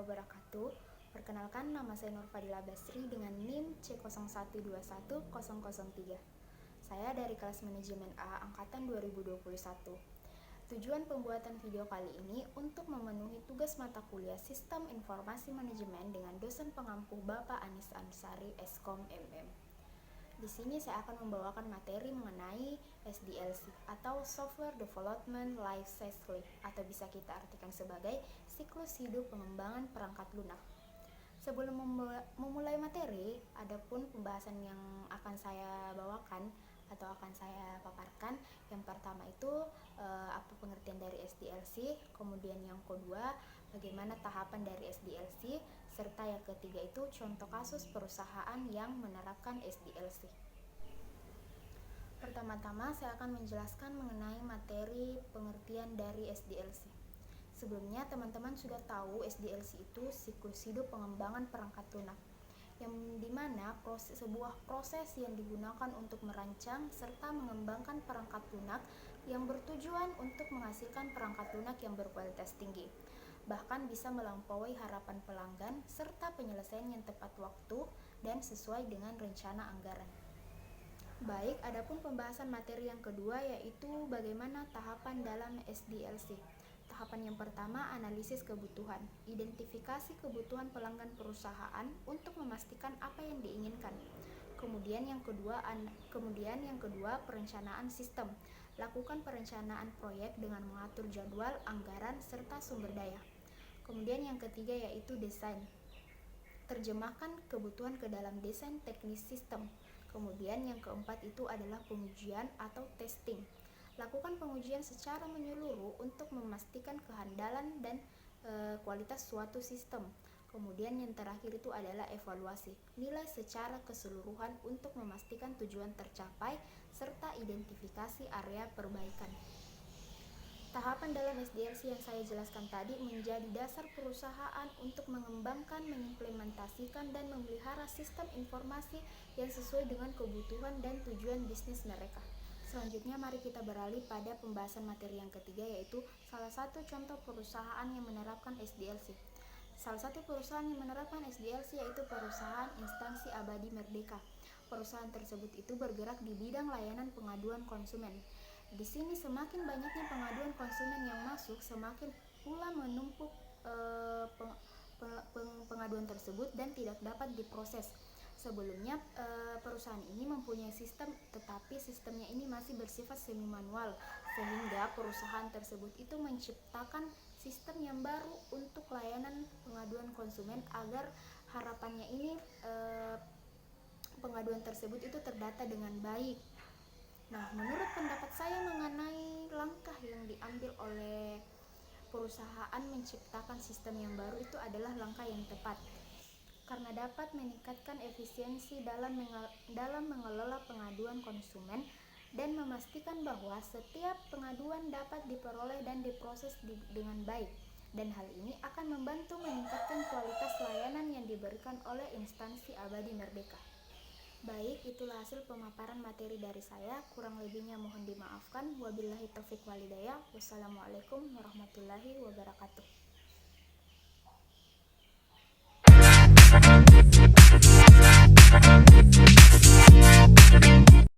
wabarakatuh. Perkenalkan, nama saya Nur Fadila Basri dengan NIM C01210003. Saya dari kelas manajemen A angkatan 2021. Tujuan pembuatan video kali ini untuk memenuhi tugas mata kuliah Sistem Informasi Manajemen dengan dosen pengampu Bapak Anis Ansari, Eskom MM. Di sini saya akan membawakan materi mengenai SDLC atau Software Development Life Cycle, atau bisa kita artikan sebagai siklus hidup pengembangan perangkat lunak. Sebelum memulai materi, adapun pembahasan yang akan saya bawakan atau akan saya paparkan. Yang pertama itu apa pengertian dari SDLC, kemudian yang kedua bagaimana tahapan dari SDLC, serta yang ketiga itu contoh kasus perusahaan yang menerapkan SDLC. Pertama-tama saya akan menjelaskan mengenai materi pengertian dari SDLC. Sebelumnya teman-teman sudah tahu SDLC itu siklus hidup pengembangan perangkat lunak, yang dimana sebuah proses yang digunakan untuk merancang serta mengembangkan perangkat lunak yang bertujuan untuk menghasilkan perangkat lunak yang berkualitas tinggi, bahkan bisa melampaui harapan pelanggan serta penyelesaian yang tepat waktu dan sesuai dengan rencana anggaran. Baik, adapun pembahasan materi yang kedua yaitu bagaimana tahapan dalam SDLC. Tahapan yang pertama, analisis kebutuhan, identifikasi kebutuhan pelanggan perusahaan untuk memastikan apa yang diinginkan. Kemudian yang kedua, perencanaan sistem. Lakukan perencanaan proyek dengan mengatur jadwal, anggaran, serta sumber daya. Kemudian yang ketiga yaitu desain. Terjemahkan kebutuhan ke dalam desain teknis sistem. Kemudian yang keempat itu adalah pengujian atau testing. Lakukan pengujian secara menyeluruh untuk memastikan kehandalan dan kualitas suatu sistem. Kemudian yang terakhir itu adalah evaluasi, nilai secara keseluruhan untuk memastikan tujuan tercapai serta identifikasi area perbaikan. Tahapan dalam SDLC yang saya jelaskan tadi menjadi dasar perusahaan untuk mengembangkan, mengimplementasikan, dan memelihara sistem informasi yang sesuai dengan kebutuhan dan tujuan bisnis mereka. Selanjutnya mari kita beralih pada pembahasan materi yang ketiga, yaitu salah satu contoh perusahaan yang menerapkan SDLC. Salah satu perusahaan yang menerapkan SDLC yaitu perusahaan Instansi Abadi Merdeka. Perusahaan tersebut itu bergerak di bidang layanan pengaduan konsumen. Di sini semakin banyaknya pengaduan konsumen yang masuk, semakin pula menumpuk pengaduan tersebut dan tidak dapat diproses. Sebelumnya perusahaan ini mempunyai sistem, tetapi sistemnya ini masih bersifat semi manual, sehingga perusahaan tersebut itu menciptakan sistem yang baru untuk layanan pengaduan konsumen agar harapannya ini pengaduan tersebut itu terdata dengan baik. Nah, menurut pendapat saya mengenai langkah yang diambil oleh perusahaan menciptakan sistem yang baru itu adalah langkah yang tepat, karena dapat meningkatkan efisiensi dalam mengelola pengaduan konsumen dan memastikan bahwa setiap pengaduan dapat diperoleh dan diproses dengan baik, dan hal ini akan membantu meningkatkan kualitas layanan yang diberikan oleh Instansi Abadi Merdeka. Baik, itulah hasil pemaparan materi dari saya. Kurang lebihnya mohon dimaafkan. Wabillahi taufiq walhidayah. Wassalamualaikum warahmatullahi wabarakatuh.